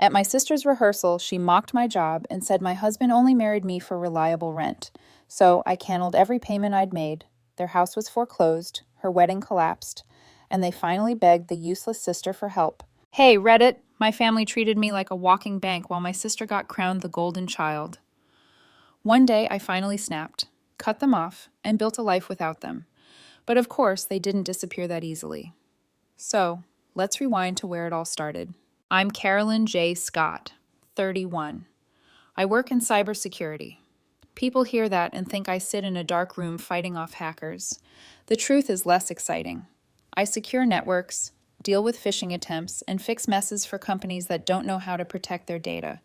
At my sister's rehearsal, she mocked my job and said my husband only married me for reliable rent. So I canceled every payment I'd made. Their house was foreclosed, her wedding collapsed, and they finally begged the useless sister for help. Hey, Reddit! My family treated me like a walking bank while my sister got crowned the golden child. One day I finally snapped, cut them off, and built a life without them. But of course, they didn't disappear that easily. So, let's rewind to where it all started. I'm Carolyn J. Scott, 31. I work in cybersecurity. People hear that and think I sit in a dark room fighting off hackers. The truth is less exciting. I secure networks, deal with phishing attempts, and fix messes for companies that don't know how to protect their data.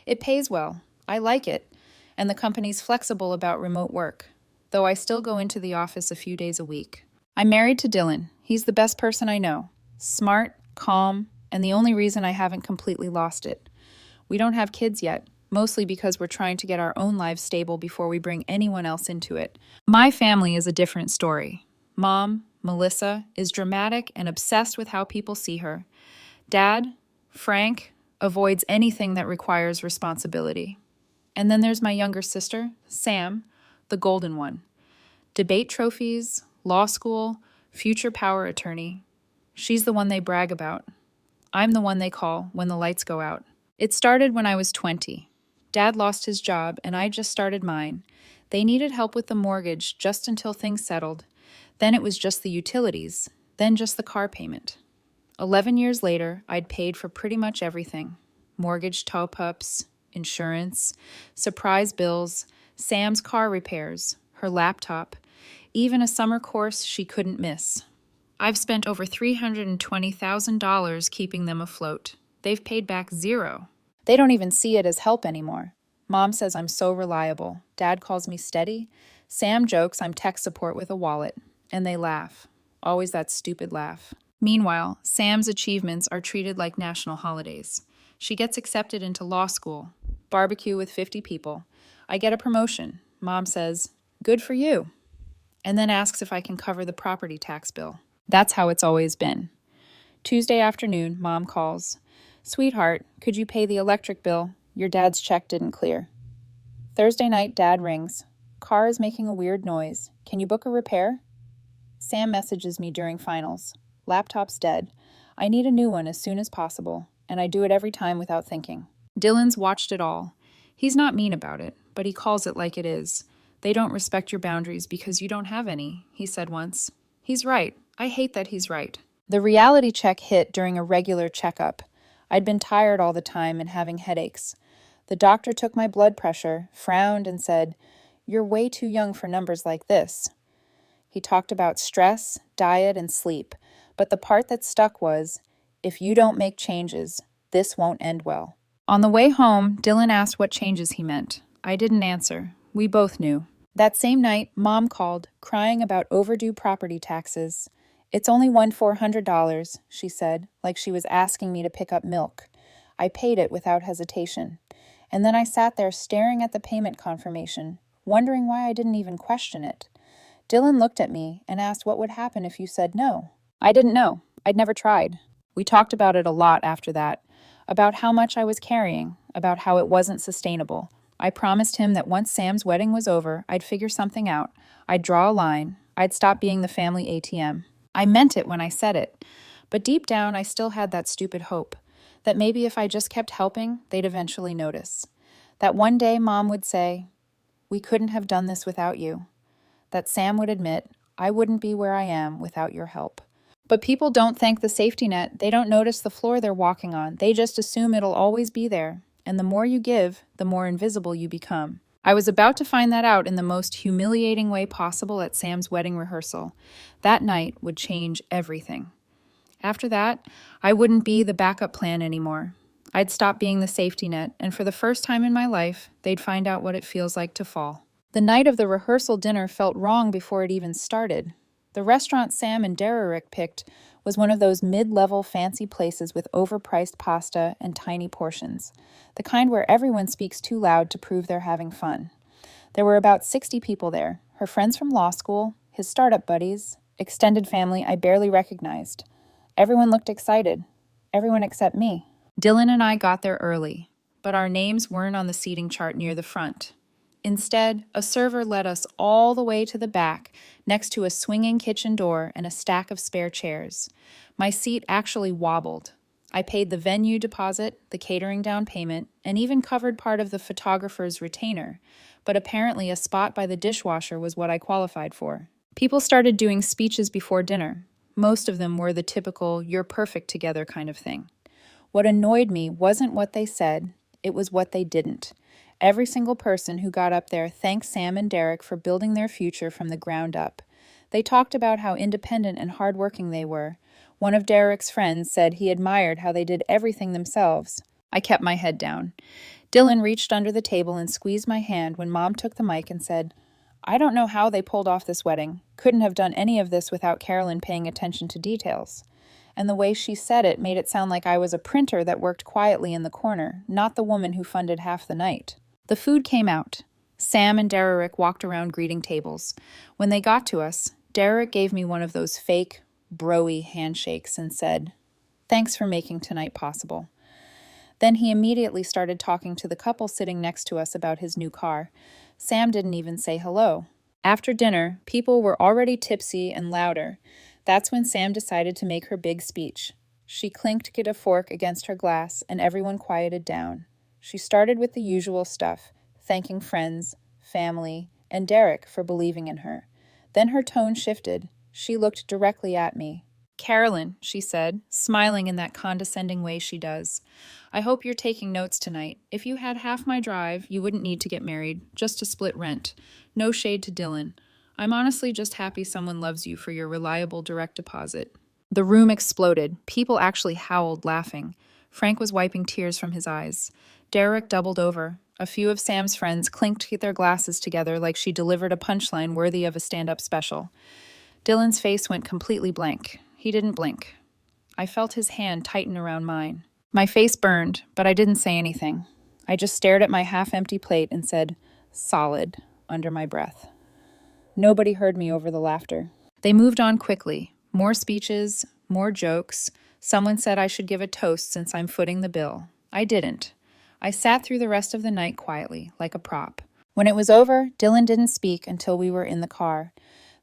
It pays well. I like it. And the company's flexible about remote work, though I still go into the office a few days a week. I'm married to Dylan. He's the best person I know. Smart, calm, and the only reason I haven't completely lost it. We don't have kids yet, mostly because we're trying to get our own lives stable before we bring anyone else into it. My family is a different story. Mom, Melissa, is dramatic and obsessed with how people see her. Dad, Frank, avoids anything that requires responsibility. And then there's my younger sister, Sam, the golden one. Debate trophies, law school, future power attorney. She's the one they brag about. I'm the one they call when the lights go out. It started when I was 20. Dad lost his job and I just started mine. They needed help with the mortgage just until things settled. Then it was just the utilities, then just the car payment. 11 years later, I'd paid for pretty much everything. Mortgage top-ups, insurance, surprise bills, Sam's car repairs, her laptop, even a summer course she couldn't miss. I've spent over $320,000 keeping them afloat. They've paid back zero. They don't even see it as help anymore. Mom says I'm so reliable. Dad calls me steady. Sam jokes I'm tech support with a wallet. And they laugh. Always that stupid laugh. Meanwhile, Sam's achievements are treated like national holidays. She gets accepted into law school. Barbecue with 50 people. I get a promotion. Mom says, "Good for you," and then asks if I can cover the property tax bill. That's how it's always been. Tuesday afternoon, Mom calls. "Sweetheart, could you pay the electric bill? Your dad's check didn't clear." Thursday night, Dad rings. "Car is making a weird noise. Can you book a repair?" Sam messages me during finals. "Laptop's dead. I need a new one as soon as possible," and I do it every time without thinking. Dylan's watched it all. He's not mean about it, but he calls it like it is. "They don't respect your boundaries because you don't have any," he said once. He's right. I hate that he's right. The reality check hit during a regular checkup. I'd been tired all the time and having headaches. The doctor took my blood pressure, frowned, and said, "You're way too young for numbers like this." He talked about stress, diet, and sleep, but the part that stuck was, "If you don't make changes, this won't end well." On the way home, Dylan asked what changes he meant. I didn't answer. We both knew. That same night, Mom called, crying about overdue property taxes. "It's only $400, she said, like she was asking me to pick up milk. I paid it without hesitation. And then I sat there staring at the payment confirmation, wondering why I didn't even question it. Dylan looked at me and asked what would happen if you said no. I didn't know. I'd never tried. We talked about it a lot after that, about how much I was carrying, about how it wasn't sustainable. I promised him that once Sam's wedding was over, I'd figure something out. I'd draw a line. I'd stop being the family ATM. I meant it when I said it. But deep down, I still had that stupid hope that maybe if I just kept helping, they'd eventually notice. That one day Mom would say, "We couldn't have done this without you." That Sam would admit, "I wouldn't be where I am without your help." But people don't thank the safety net. They don't notice the floor they're walking on. They just assume it'll always be there. And the more you give, the more invisible you become. I was about to find that out in the most humiliating way possible at Sam's wedding rehearsal. That night would change everything. After that, I wouldn't be the backup plan anymore. I'd stop being the safety net, and for the first time in my life, they'd find out what it feels like to fall. The night of the rehearsal dinner felt wrong before it even started. The restaurant Sam and Dererick picked was one of those mid-level fancy places with overpriced pasta and tiny portions, the kind where everyone speaks too loud to prove they're having fun. There were about 60 people there, her friends from law school, his startup buddies, extended family I barely recognized. Everyone looked excited. Everyone except me. Dylan and I got there early, but our names weren't on the seating chart near the front. Instead, a server led us all the way to the back, next to a swinging kitchen door and a stack of spare chairs. My seat actually wobbled. I paid the venue deposit, the catering down payment, and even covered part of the photographer's retainer, but apparently a spot by the dishwasher was what I qualified for. People started doing speeches before dinner. Most of them were the typical, "you're perfect together" kind of thing. What annoyed me wasn't what they said, it was what they didn't. Every single person who got up there thanked Sam and Derek for building their future from the ground up. They talked about how independent and hardworking they were. One of Derek's friends said he admired how they did everything themselves. I kept my head down. Dylan reached under the table and squeezed my hand when Mom took the mic and said, "I don't know how they pulled off this wedding. Couldn't have done any of this without Carolyn paying attention to details." And the way she said it made it sound like I was a printer that worked quietly in the corner, not the woman who funded half the night. The food came out. Sam and Derek walked around greeting tables. When they got to us, Derek gave me one of those fake, bro-y handshakes and said, "Thanks for making tonight possible." Then he immediately started talking to the couple sitting next to us about his new car. Sam didn't even say hello. After dinner, people were already tipsy and louder. That's when Sam decided to make her big speech. She clinked a fork against her glass, and everyone quieted down. She started with the usual stuff, thanking friends, family, and Derek for believing in her. Then her tone shifted. She looked directly at me. "Carolyn," she said, smiling in that condescending way she does, "I hope you're taking notes tonight. If you had half my drive, you wouldn't need to get married, just to split rent. No shade to Dylan. I'm honestly just happy someone loves you for your reliable direct deposit." The room exploded. People actually howled, laughing. Frank was wiping tears from his eyes. Derek doubled over. A few of Sam's friends clinked their glasses together like she delivered a punchline worthy of a stand-up special. Dylan's face went completely blank. He didn't blink. I felt his hand tighten around mine. My face burned, but I didn't say anything. I just stared at my half-empty plate and said, "Solid," under my breath. Nobody heard me over the laughter. They moved on quickly. More speeches, more jokes. Someone said I should give a toast since I'm footing the bill. I didn't. I sat through the rest of the night quietly, like a prop. When it was over, Dylan didn't speak until we were in the car.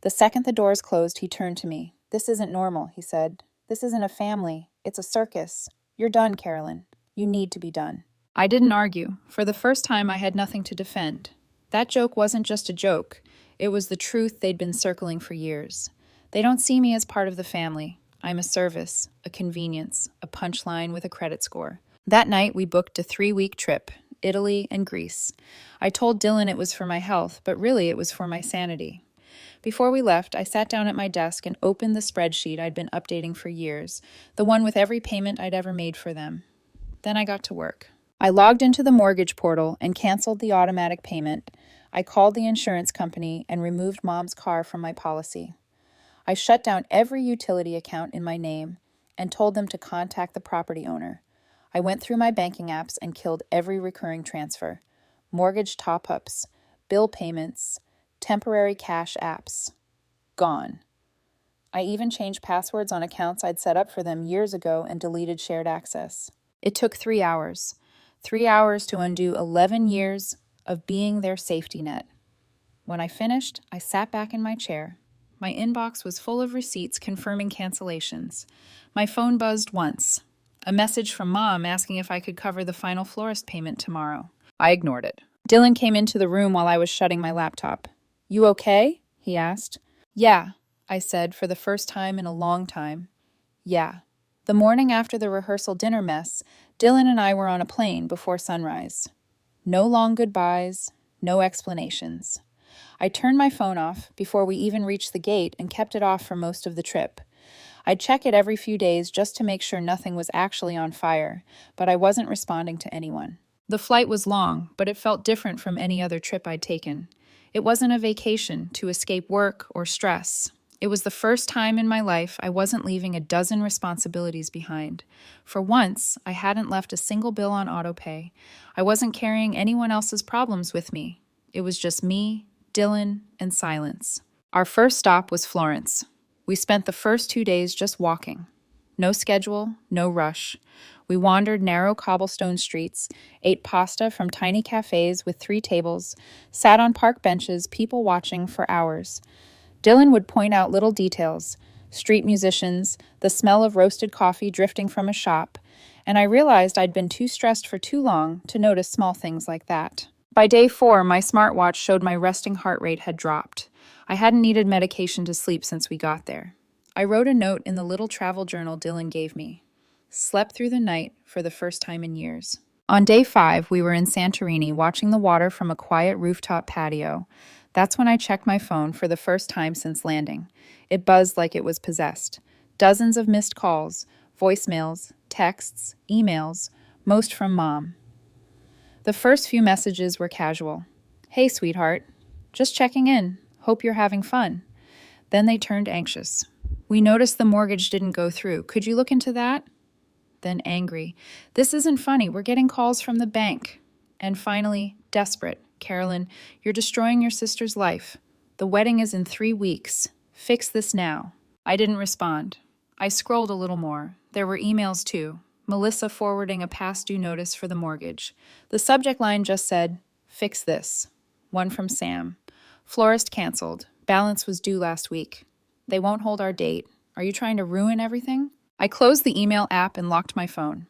The second the doors closed, he turned to me. "This isn't normal," he said. "This isn't a family. It's a circus. You're done, Carolyn. You need to be done." I didn't argue. For the first time, I had nothing to defend. That joke wasn't just a joke. It was the truth they'd been circling for years. They don't see me as part of the family. I'm a service, a convenience, a punchline with a credit score. That night, we booked a 3-week trip, Italy and Greece. I told Dylan it was for my health, but really it was for my sanity. Before we left, I sat down at my desk and opened the spreadsheet I'd been updating for years, the one with every payment I'd ever made for them. Then I got to work. I logged into the mortgage portal and canceled the automatic payment. I called the insurance company and removed Mom's car from my policy. I shut down every utility account in my name and told them to contact the property owner. I went through my banking apps and killed every recurring transfer, mortgage top-ups, bill payments, temporary cash apps. Gone. I even changed passwords on accounts I'd set up for them years ago and deleted shared access. It took 3 hours. 3 hours to undo 11 years of being their safety net. When I finished, I sat back in my chair. My inbox was full of receipts confirming cancellations. My phone buzzed once. A message from Mom asking if I could cover the final florist payment tomorrow. I ignored it. Dylan came into the room while I was shutting my laptop. "You okay?" he asked. "Yeah," I said for the first time in a long time. "Yeah." The morning after the rehearsal dinner mess, Dylan and I were on a plane before sunrise. No long goodbyes, no explanations. I turned my phone off before we even reached the gate and kept it off for most of the trip. I'd check it every few days just to make sure nothing was actually on fire, but I wasn't responding to anyone. The flight was long, but it felt different from any other trip I'd taken. It wasn't a vacation to escape work or stress. It was the first time in my life I wasn't leaving a dozen responsibilities behind. For once, I hadn't left a single bill on autopay. I wasn't carrying anyone else's problems with me. It was just me, Dylan, and silence. Our first stop was Florence. We spent the first 2 days just walking. No schedule, no rush. We wandered narrow cobblestone streets, ate pasta from tiny cafes with 3 tables, sat on park benches, people watching for hours. Dylan would point out little details, street musicians, the smell of roasted coffee drifting from a shop, and I realized I'd been too stressed for too long to notice small things like that. By day 4, my smartwatch showed my resting heart rate had dropped. I hadn't needed medication to sleep since we got there. I wrote a note in the little travel journal Dylan gave me. Slept through the night for the first time in years. On day 5, we were in Santorini watching the water from a quiet rooftop patio. That's when I checked my phone for the first time since landing. It buzzed like it was possessed. Dozens of missed calls, voicemails, texts, emails, most from Mom. The first few messages were casual. "Hey, sweetheart. Just checking in. Hope you're having fun." Then they turned anxious. "We noticed the mortgage didn't go through. Could you look into that?" Then angry. "This isn't funny. We're getting calls from the bank." And finally, desperate. "Carolyn, you're destroying your sister's life. The wedding is in 3 weeks. Fix this now." I didn't respond. I scrolled a little more. There were emails too. Melissa forwarding a past due notice for the mortgage. The subject line just said, "Fix this." One from Sam. "Florist canceled. Balance was due last week. They won't hold our date. Are you trying to ruin everything?" I closed the email app and locked my phone.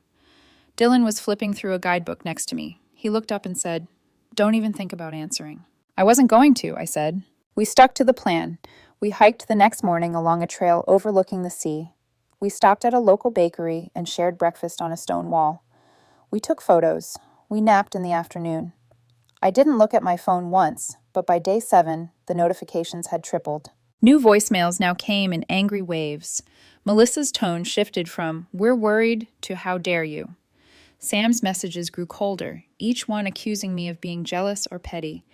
Dylan was flipping through a guidebook next to me. He looked up and said, "Don't even think about answering." "I wasn't going to," I said. We stuck to the plan. We hiked the next morning along a trail overlooking the sea. We stopped at a local bakery and shared breakfast on a stone wall. We took photos. We napped in the afternoon. I didn't look at my phone once, but by day 7, the notifications had tripled. New voicemails now came in angry waves. Melissa's tone shifted from, "We're worried," to "How dare you." Sam's messages grew colder, each one accusing me of being jealous or petty.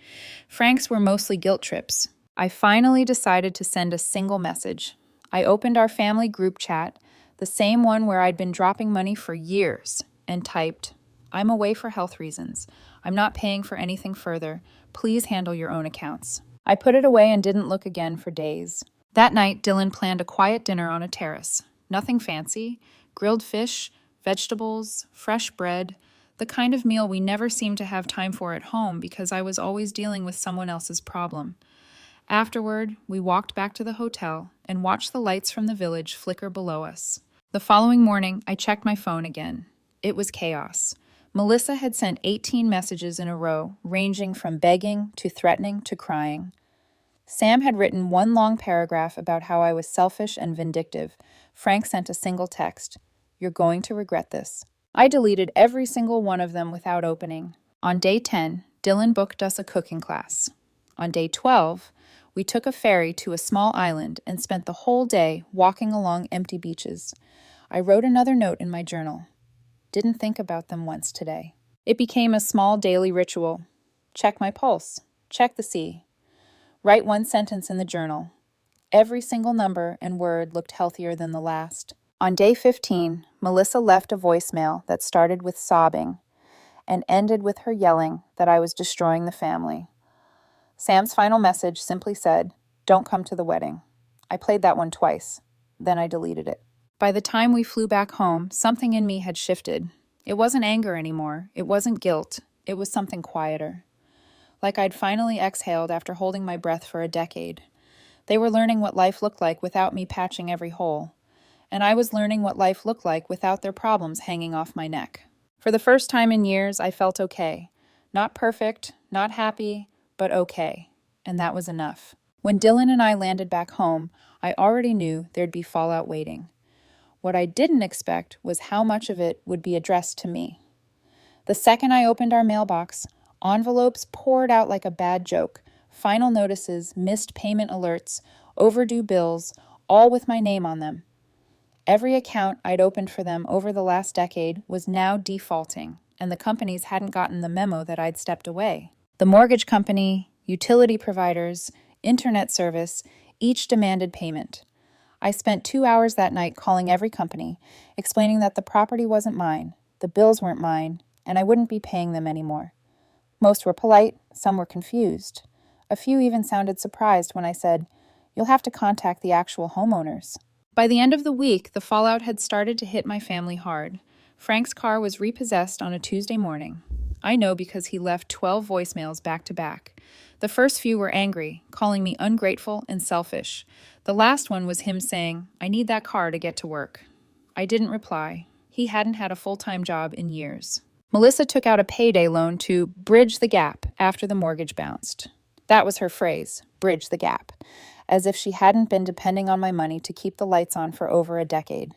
Frank's were mostly guilt trips. I finally decided to send a single message. I opened our family group chat, the same one where I'd been dropping money for years, and typed, "I'm away for health reasons. I'm not paying for anything further. Please handle your own accounts." I put it away and didn't look again for days. That night, Dylan planned a quiet dinner on a terrace. Nothing fancy. Grilled fish, vegetables, fresh bread, the kind of meal we never seemed to have time for at home because I was always dealing with someone else's problem. Afterward, we walked back to the hotel and watched the lights from the village flicker below us. The following morning, I checked my phone again. It was chaos. Melissa had sent 18 messages in a row, ranging from begging to threatening to crying. Sam had written one long paragraph about how I was selfish and vindictive. Frank sent a single text, "You're going to regret this." I deleted every single one of them without opening. On day 10, Dylan booked us a cooking class. On day 12, we took a ferry to a small island and spent the whole day walking along empty beaches. I wrote another note in my journal. Didn't think about them once today. It became a small daily ritual. Check my pulse. Check the sea. Write one sentence in the journal. Every single number and word looked healthier than the last. On day 15, Melissa left a voicemail that started with sobbing and ended with her yelling that I was destroying the family. Sam's final message simply said, "Don't come to the wedding." I played that one twice. Then I deleted it. By the time we flew back home, something in me had shifted. It wasn't anger anymore. It wasn't guilt. It was something quieter. Like I'd finally exhaled after holding my breath for a decade. They were learning what life looked like without me patching every hole. And I was learning what life looked like without their problems hanging off my neck. For the first time in years, I felt okay. Not perfect, not happy, but okay. And that was enough. When Dylan and I landed back home, I already knew there'd be fallout waiting. What I didn't expect was how much of it would be addressed to me. The second I opened our mailbox, envelopes poured out like a bad joke. Final notices, missed payment alerts, overdue bills, all with my name on them. Every account I'd opened for them over the last decade was now defaulting, and the companies hadn't gotten the memo that I'd stepped away. The mortgage company, utility providers, internet service, each demanded payment. I spent 2 hours that night calling every company, explaining that the property wasn't mine, the bills weren't mine, and I wouldn't be paying them anymore. Most were polite, some were confused. A few even sounded surprised when I said, "You'll have to contact the actual homeowners." By the end of the week, the fallout had started to hit my family hard. Frank's car was repossessed on a Tuesday morning. I know because he left 12 voicemails back to back. The first few were angry, calling me ungrateful and selfish. The last one was him saying, "I need that car to get to work." I didn't reply. He hadn't had a full-time job in years. Melissa took out a payday loan to bridge the gap after the mortgage bounced. That was her phrase, bridge the gap, as if she hadn't been depending on my money to keep the lights on for over a decade.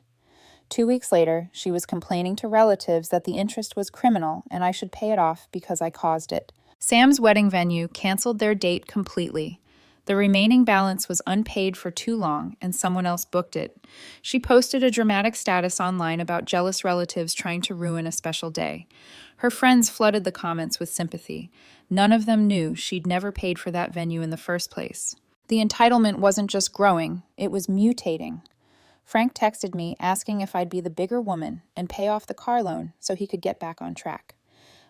2 weeks later, she was complaining to relatives that the interest was criminal and I should pay it off because I caused it. Sam's wedding venue canceled their date completely. The remaining balance was unpaid for too long, and someone else booked it. She posted a dramatic status online about jealous relatives trying to ruin a special day. Her friends flooded the comments with sympathy. None of them knew she'd never paid for that venue in the first place. The entitlement wasn't just growing, it was mutating. Frank texted me asking if I'd be the bigger woman and pay off the car loan so he could get back on track.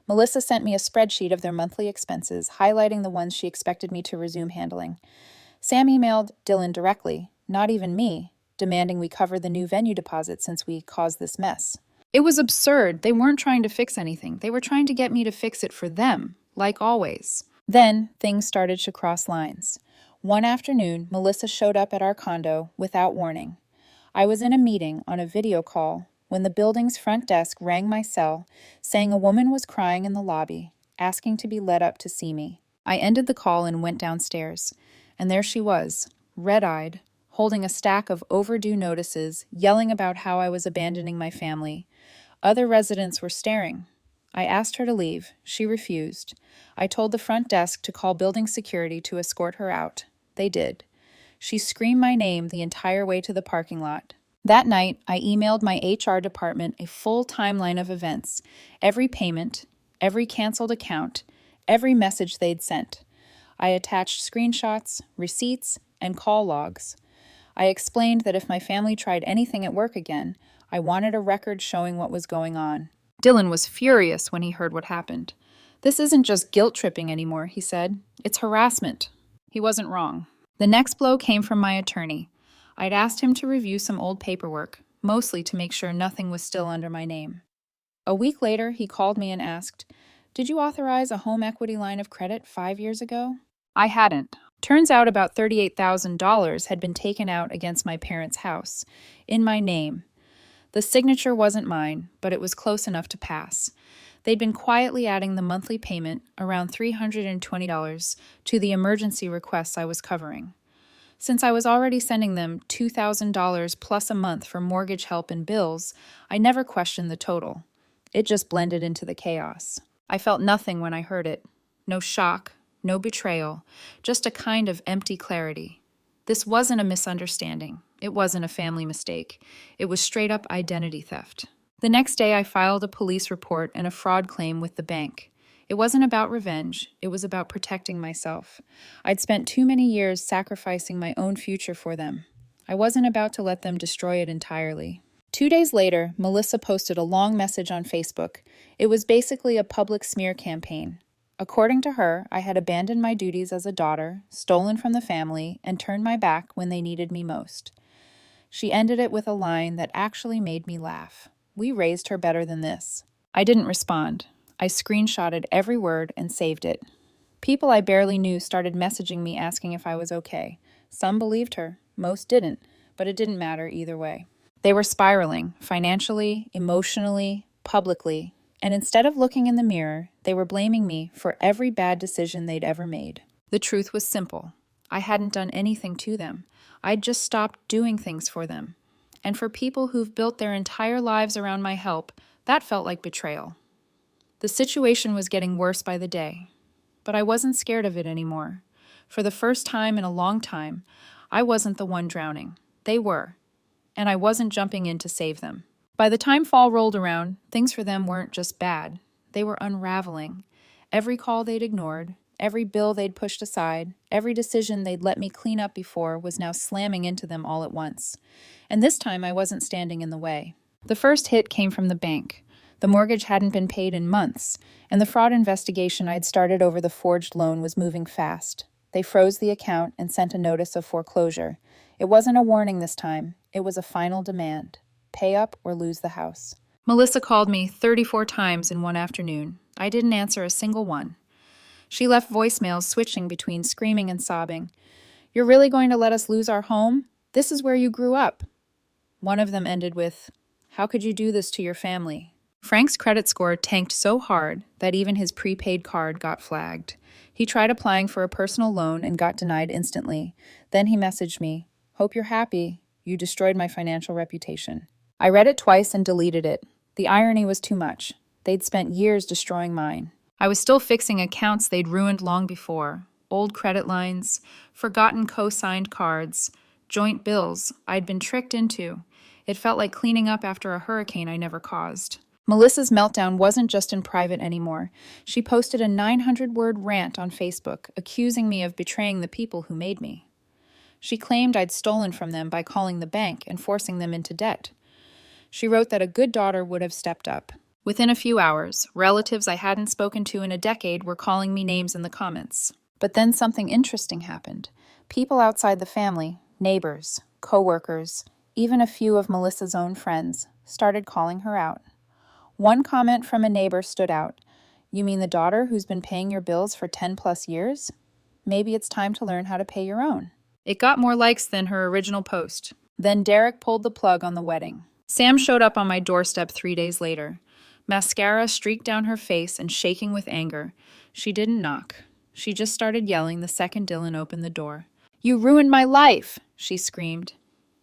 Melissa sent me a spreadsheet of their monthly expenses, highlighting the ones she expected me to resume handling. Sam emailed Dylan directly, not even me, demanding we cover the new venue deposit since we caused this mess. It was absurd. They weren't trying to fix anything. They were trying to get me to fix it for them, like always. Then things started to cross lines. One afternoon, Melissa showed up at our condo without warning. I was in a meeting on a video call when the building's front desk rang my cell, saying a woman was crying in the lobby, asking to be let up to see me. I ended the call and went downstairs, and there she was, red-eyed, holding a stack of overdue notices, yelling about how I was abandoning my family. Other residents were staring. I asked her to leave. She refused. I told the front desk to call building security to escort her out. They did. She screamed my name the entire way to the parking lot. That night, I emailed my HR department a full timeline of events, every payment, every canceled account, every message they'd sent. I attached screenshots, receipts, and call logs. I explained that if my family tried anything at work again, I wanted a record showing what was going on. Dylan was furious when he heard what happened. "This isn't just guilt-tripping anymore," he said. "It's harassment." He wasn't wrong. The next blow came from my attorney. I'd asked him to review some old paperwork, mostly to make sure nothing was still under my name. A week later, he called me and asked, "Did you authorize a home equity line of credit 5 years ago?" I hadn't. Turns out about $38,000 had been taken out against my parents' house, in my name. The signature wasn't mine, but it was close enough to pass. They'd been quietly adding the monthly payment, around $320, to the emergency requests I was covering. Since I was already sending them $2,000 plus a month for mortgage help and bills, I never questioned the total. It just blended into the chaos. I felt nothing when I heard it. No shock, no betrayal, just a kind of empty clarity. This wasn't a misunderstanding. It wasn't a family mistake. It was straight-up identity theft. The next day, I filed a police report and a fraud claim with the bank. It wasn't about revenge. It was about protecting myself. I'd spent too many years sacrificing my own future for them. I wasn't about to let them destroy it entirely. 2 days later, Melissa posted a long message on Facebook. It was basically a public smear campaign. According to her, I had abandoned my duties as a daughter, stolen from the family, and turned my back when they needed me most. She ended it with a line that actually made me laugh. We raised her better than this. I didn't respond. I screenshotted every word and saved it. People I barely knew started messaging me asking if I was okay. Some believed her, most didn't, but it didn't matter either way. They were spiraling, financially, emotionally, publicly, and instead of looking in the mirror, they were blaming me for every bad decision they'd ever made. The truth was simple. I hadn't done anything to them. I'd just stopped doing things for them. And for people who've built their entire lives around my help, that felt like betrayal. The situation was getting worse by the day, but I wasn't scared of it anymore. For the first time in a long time, I wasn't the one drowning. They were, and I wasn't jumping in to save them. By the time fall rolled around, things for them weren't just bad. They were unraveling. Every call they'd ignored, every bill they'd pushed aside, every decision they'd let me clean up before was now slamming into them all at once. And this time I wasn't standing in the way. The first hit came from the bank. The mortgage hadn't been paid in months, and the fraud investigation I'd started over the forged loan was moving fast. They froze the account and sent a notice of foreclosure. It wasn't a warning this time. It was a final demand. Pay up or lose the house. Melissa called me 34 times in one afternoon. I didn't answer a single one. She left voicemails switching between screaming and sobbing. "You're really going to let us lose our home? This is where you grew up." One of them ended with, "How could you do this to your family?" Frank's credit score tanked so hard that even his prepaid card got flagged. He tried applying for a personal loan and got denied instantly. Then he messaged me, "Hope you're happy. You destroyed my financial reputation." I read it twice and deleted it. The irony was too much. They'd spent years destroying mine. I was still fixing accounts they'd ruined long before. Old credit lines, forgotten co-signed cards, joint bills I'd been tricked into. It felt like cleaning up after a hurricane I never caused. Melissa's meltdown wasn't just in private anymore. She posted a 900-word rant on Facebook, accusing me of betraying the people who made me. She claimed I'd stolen from them by calling the bank and forcing them into debt. She wrote that a good daughter would have stepped up. Within a few hours, relatives I hadn't spoken to in a decade were calling me names in the comments. But then something interesting happened. People outside the family, neighbors, co-workers, even a few of Melissa's own friends, started calling her out. One comment from a neighbor stood out. "You mean the daughter who's been paying your bills for 10 plus years? Maybe it's time to learn how to pay your own." It got more likes than her original post. Then Derek pulled the plug on the wedding. Sam showed up on my doorstep 3 days later. Mascara streaked down her face and shaking with anger. She didn't knock. She just started yelling the second Dylan opened the door. "You ruined my life!" she screamed.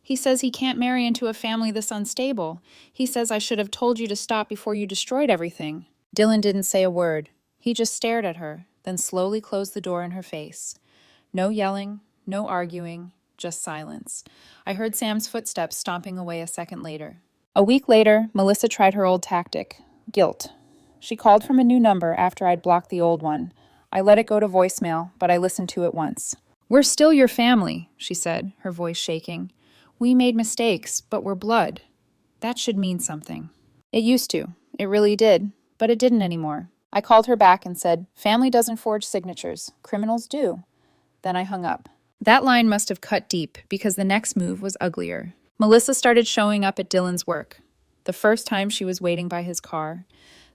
"He says he can't marry into a family this unstable. He says I should have told you to stop before you destroyed everything." Dylan didn't say a word. He just stared at her, then slowly closed the door in her face. No yelling, no arguing, just silence. I heard Sam's footsteps stomping away a second later. A week later, Melissa tried her old tactic. Guilt. She called from a new number after I'd blocked the old one. I let it go to voicemail, but I listened to it once. "We're still your family," she said, her voice shaking. "We made mistakes, but we're blood. That should mean something." It used to. It really did, but it didn't anymore. I called her back and said, "Family doesn't forge signatures. Criminals do." Then I hung up. That line must have cut deep, because the next move was uglier. Melissa started showing up at Dylan's work. The first time she was waiting by his car.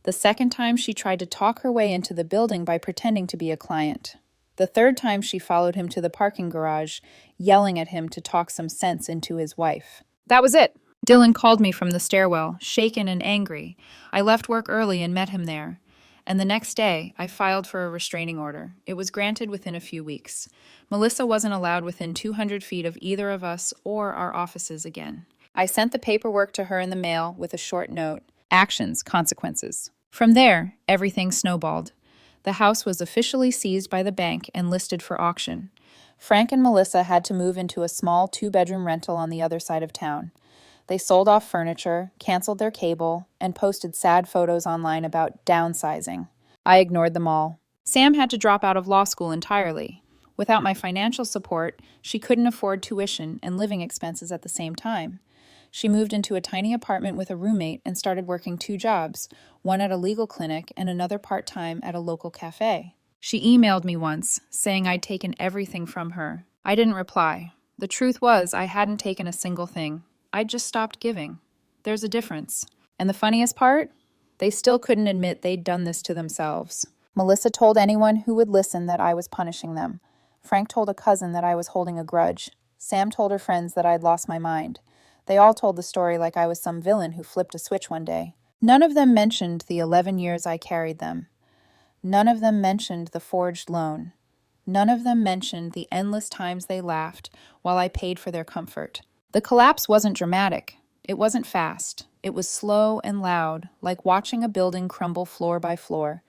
The second time she tried to talk her way into the building by pretending to be a client. The third time she followed him to the parking garage, yelling at him to talk some sense into his wife. That was it. Dylan called me from the stairwell, shaken and angry. I left work early and met him there. And the next day, I filed for a restraining order. It was granted within a few weeks. Melissa wasn't allowed within 200 feet of either of us or our offices again. I sent the paperwork to her in the mail with a short note. Actions, consequences. From there, everything snowballed. The house was officially seized by the bank and listed for auction. Frank and Melissa had to move into a small 2-bedroom rental on the other side of town. They sold off furniture, canceled their cable, and posted sad photos online about downsizing. I ignored them all. Sam had to drop out of law school entirely. Without my financial support, she couldn't afford tuition and living expenses at the same time. She moved into a tiny apartment with a roommate and started working 2 jobs, one at a legal clinic and another part-time at a local cafe. She emailed me once, saying I'd taken everything from her. I didn't reply. The truth was, I hadn't taken a single thing. I'd just stopped giving. There's a difference. And the funniest part? They still couldn't admit they'd done this to themselves. Melissa told anyone who would listen that I was punishing them. Frank told a cousin that I was holding a grudge. Sam told her friends that I'd lost my mind. They all told the story like I was some villain who flipped a switch one day. None of them mentioned the 11 years I carried them. None of them mentioned the forged loan. None of them mentioned the endless times they laughed while I paid for their comfort. The collapse wasn't dramatic. It wasn't fast. It was slow and loud, like watching a building crumble floor by floor.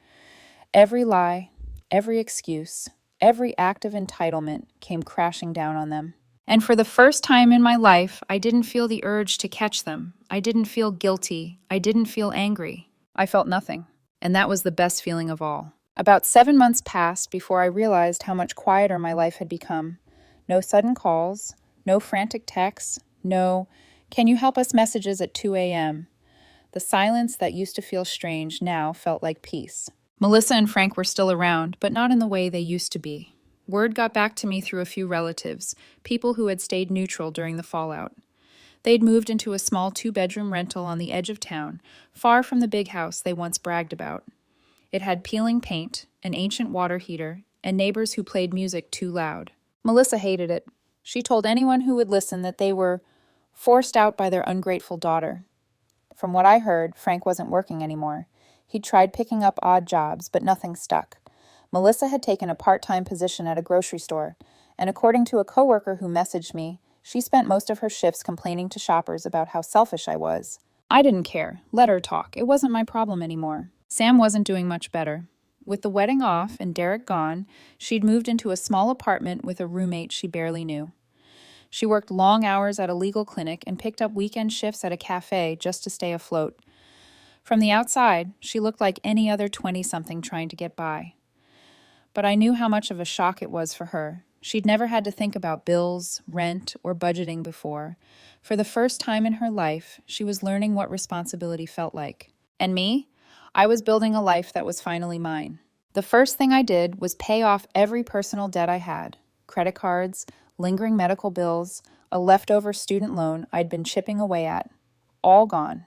Every lie, every excuse, every act of entitlement came crashing down on them. And for the first time in my life, I didn't feel the urge to catch them. I didn't feel guilty. I didn't feel angry. I felt nothing. And that was the best feeling of all. About 7 months passed before I realized how much quieter my life had become. No sudden calls, no frantic texts, no, "Can you help us?" messages at 2 a.m. The silence that used to feel strange now felt like peace. Melissa and Frank were still around, but not in the way they used to be. Word got back to me through a few relatives, people who had stayed neutral during the fallout. They'd moved into a small two-bedroom rental on the edge of town, far from the big house they once bragged about. It had peeling paint, an ancient water heater, and neighbors who played music too loud. Melissa hated it. She told anyone who would listen that they were forced out by their ungrateful daughter. From what I heard, Frank wasn't working anymore. He'd tried picking up odd jobs, but nothing stuck. Melissa had taken a part-time position at a grocery store, and according to a coworker who messaged me, she spent most of her shifts complaining to shoppers about how selfish I was. I didn't care. Let her talk. It wasn't my problem anymore. Sam wasn't doing much better. With the wedding off and Derek gone, she'd moved into a small apartment with a roommate she barely knew. She worked long hours at a legal clinic and picked up weekend shifts at a cafe just to stay afloat. From the outside, she looked like any other 20-something trying to get by. But I knew how much of a shock it was for her. She'd never had to think about bills, rent, or budgeting before. For the first time in her life, she was learning what responsibility felt like. And me? I was building a life that was finally mine. The first thing I did was pay off every personal debt I had: credit cards, lingering medical bills, a leftover student loan I'd been chipping away at. All gone.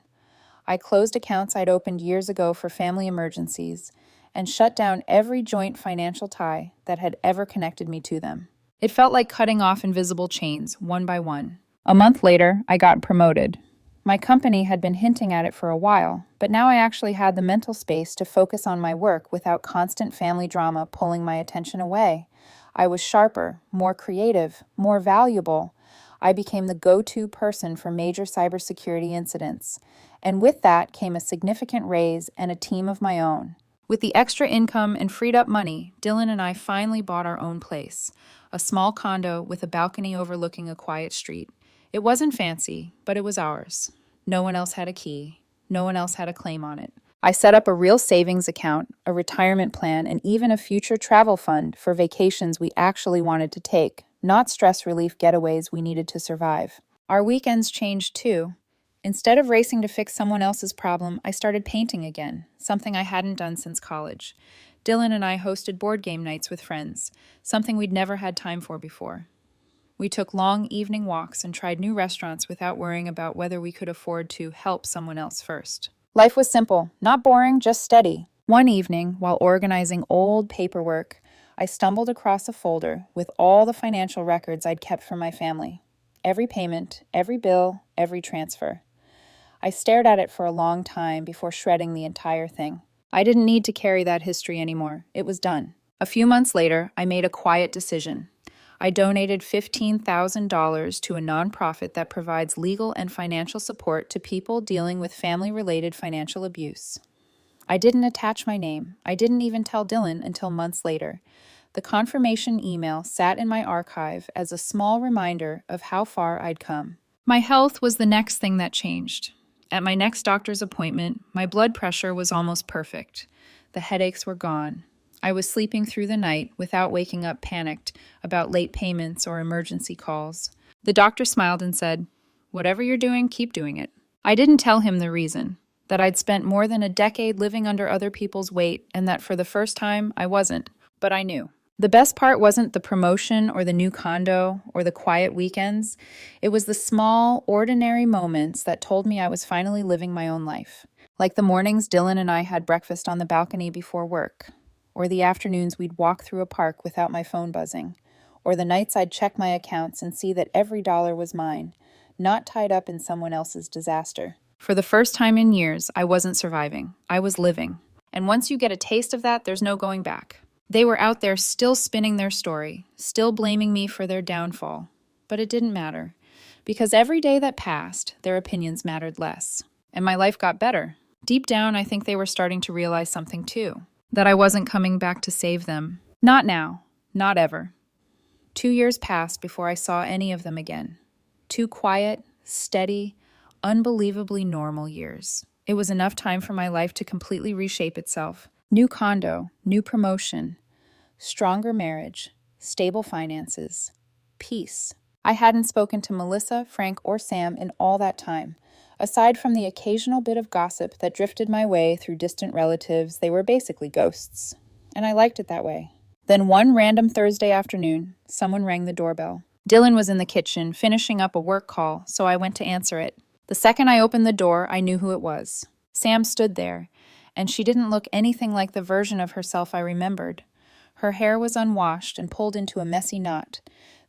I closed accounts I'd opened years ago for family emergencies and shut down every joint financial tie that had ever connected me to them. It felt like cutting off invisible chains, one by one. A month later, I got promoted. My company had been hinting at it for a while, but now I actually had the mental space to focus on my work without constant family drama pulling my attention away. I was sharper, more creative, more valuable. I became the go-to person for major cybersecurity incidents. And with that came a significant raise and a team of my own. With the extra income and freed up money, Dylan and I finally bought our own place, a small condo with a balcony overlooking a quiet street. It wasn't fancy, but it was ours. No one else had a key. No one else had a claim on it. I set up a real savings account, a retirement plan, and even a future travel fund for vacations we actually wanted to take, not stress relief getaways we needed to survive. Our weekends changed too. Instead of racing to fix someone else's problem, I started painting again, something I hadn't done since college. Dylan and I hosted board game nights with friends, something we'd never had time for before. We took long evening walks and tried new restaurants without worrying about whether we could afford to help someone else first. Life was simple, not boring, just steady. One evening, while organizing old paperwork, I stumbled across a folder with all the financial records I'd kept for my family. Every payment, every bill, every transfer. I stared at it for a long time before shredding the entire thing. I didn't need to carry that history anymore. It was done. A few months later, I made a quiet decision. I donated $15,000 to a nonprofit that provides legal and financial support to people dealing with family-related financial abuse. I didn't attach my name. I didn't even tell Dylan until months later. The confirmation email sat in my archive as a small reminder of how far I'd come. My health was the next thing that changed. At my next doctor's appointment, my blood pressure was almost perfect. The headaches were gone. I was sleeping through the night without waking up panicked about late payments or emergency calls. The doctor smiled and said, "Whatever you're doing, keep doing it." I didn't tell him the reason, that I'd spent more than a decade living under other people's weight and that for the first time I wasn't, but I knew. The best part wasn't the promotion or the new condo or the quiet weekends. It was the small, ordinary moments that told me I was finally living my own life. Like the mornings Dylan and I had breakfast on the balcony before work, or the afternoons we'd walk through a park without my phone buzzing, or the nights I'd check my accounts and see that every dollar was mine, not tied up in someone else's disaster. For the first time in years, I wasn't surviving. I was living. And once you get a taste of that, there's no going back. They were out there still spinning their story, still blaming me for their downfall. But it didn't matter, because every day that passed, their opinions mattered less. And my life got better. Deep down, I think they were starting to realize something too, that I wasn't coming back to save them. Not now, not ever. 2 years passed before I saw any of them again. 2 quiet, steady, unbelievably normal years. It was enough time for my life to completely reshape itself. New condo, new promotion, stronger marriage, stable finances, peace. I hadn't spoken to Melissa, Frank, or Sam in all that time. Aside from the occasional bit of gossip that drifted my way through distant relatives, they were basically ghosts. And I liked it that way. Then one random Thursday afternoon, someone rang the doorbell. Dylan was in the kitchen, finishing up a work call, so I went to answer it. The second I opened the door, I knew who it was. Sam stood there, and she didn't look anything like the version of herself I remembered. Her hair was unwashed and pulled into a messy knot.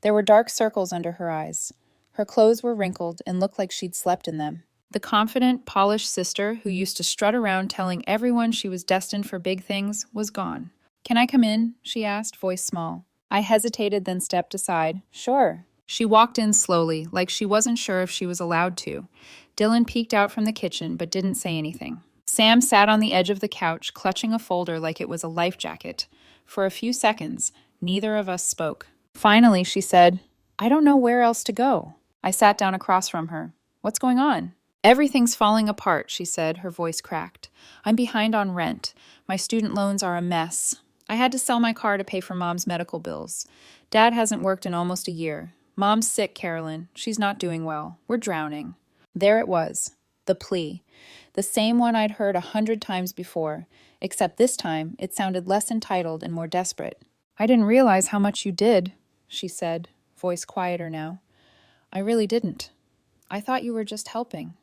There were dark circles under her eyes. Her clothes were wrinkled and looked like she'd slept in them. The confident, polished sister who used to strut around telling everyone she was destined for big things was gone. "Can I come in?" she asked, voice small. I hesitated, then stepped aside. "Sure." She walked in slowly, like she wasn't sure if she was allowed to. Dylan peeked out from the kitchen, but didn't say anything. Sam sat on the edge of the couch, clutching a folder like it was a life jacket. For a few seconds, neither of us spoke. Finally, she said, "I don't know where else to go." I sat down across from her. "What's going on?" "Everything's falling apart," she said, her voice cracked. "I'm behind on rent. My student loans are a mess. I had to sell my car to pay for Mom's medical bills. Dad hasn't worked in almost a year. Mom's sick, Carolyn. She's not doing well. We're drowning." There it was, the plea. The same one I'd heard 100 times before, except this time it sounded less entitled and more desperate. "I didn't realize how much you did," she said, voice quieter now. "I really didn't. I thought you were just helping.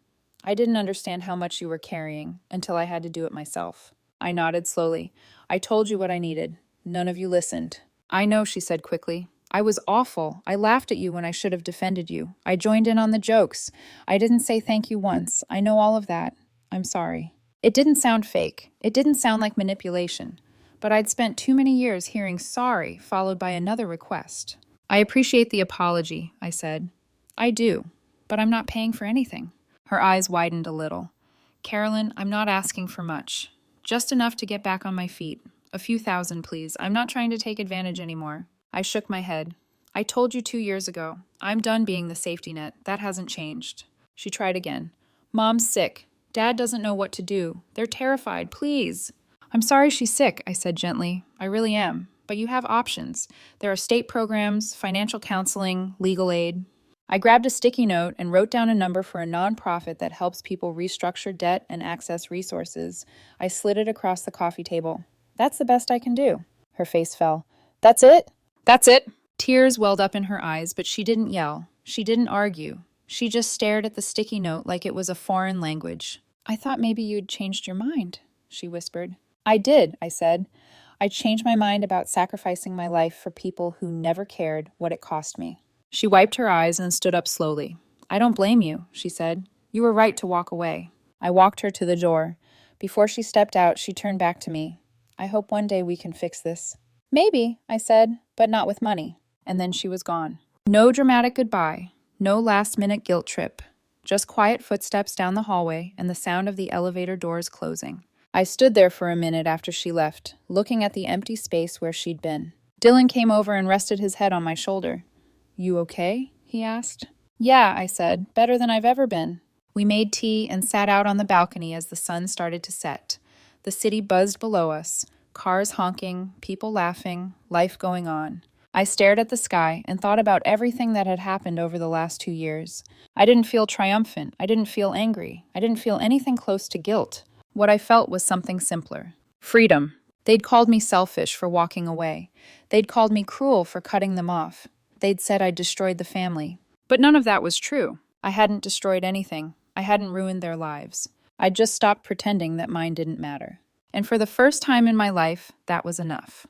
I didn't understand how much you were carrying until I had to do it myself." I nodded slowly. "I told you what I needed. None of you listened." "I know," she said quickly. "I was awful. I laughed at you when I should have defended you. I joined in on the jokes. I didn't say thank you once. I know all of that. I'm sorry." It didn't sound fake. It didn't sound like manipulation. But I'd spent too many years hearing sorry followed by another request. "I appreciate the apology," I said. "I do, but I'm not paying for anything." Her eyes widened a little. "Carolyn, I'm not asking for much. Just enough to get back on my feet. A few thousand, please. I'm not trying to take advantage anymore." I shook my head. "I told you 2 years ago. I'm done being the safety net. That hasn't changed." She tried again. "Mom's sick. Dad doesn't know what to do. They're terrified. Please." "I'm sorry she's sick," I said gently. "I really am. But you have options. There are state programs, financial counseling, legal aid." I grabbed a sticky note and wrote down a number for a nonprofit that helps people restructure debt and access resources. I slid it across the coffee table. "That's the best I can do." Her face fell. "That's it?" "That's it." Tears welled up in her eyes, but she didn't yell. She didn't argue. She just stared at the sticky note like it was a foreign language. "I thought maybe you'd changed your mind," she whispered. "I did," I said. "I changed my mind about sacrificing my life for people who never cared what it cost me." She wiped her eyes and stood up slowly. "I don't blame you," she said. "You were right to walk away." I walked her to the door. Before she stepped out, she turned back to me. "I hope one day we can fix this." "Maybe," I said, "but not with money." And then she was gone. No dramatic goodbye, no last-minute guilt trip, just quiet footsteps down the hallway and the sound of the elevator doors closing. I stood there for a minute after she left, looking at the empty space where she'd been. Dylan came over and rested his head on my shoulder. "You okay?" he asked. "Yeah," I said, "better than I've ever been." We made tea and sat out on the balcony as the sun started to set. The city buzzed below us, cars honking, people laughing, life going on. I stared at the sky and thought about everything that had happened over the last 2 years. I didn't feel triumphant. I didn't feel angry. I didn't feel anything close to guilt. What I felt was something simpler. Freedom. They'd called me selfish for walking away. They'd called me cruel for cutting them off. They'd said I'd destroyed the family. But none of that was true. I hadn't destroyed anything. I hadn't ruined their lives. I'd just stopped pretending that mine didn't matter. And for the first time in my life, that was enough.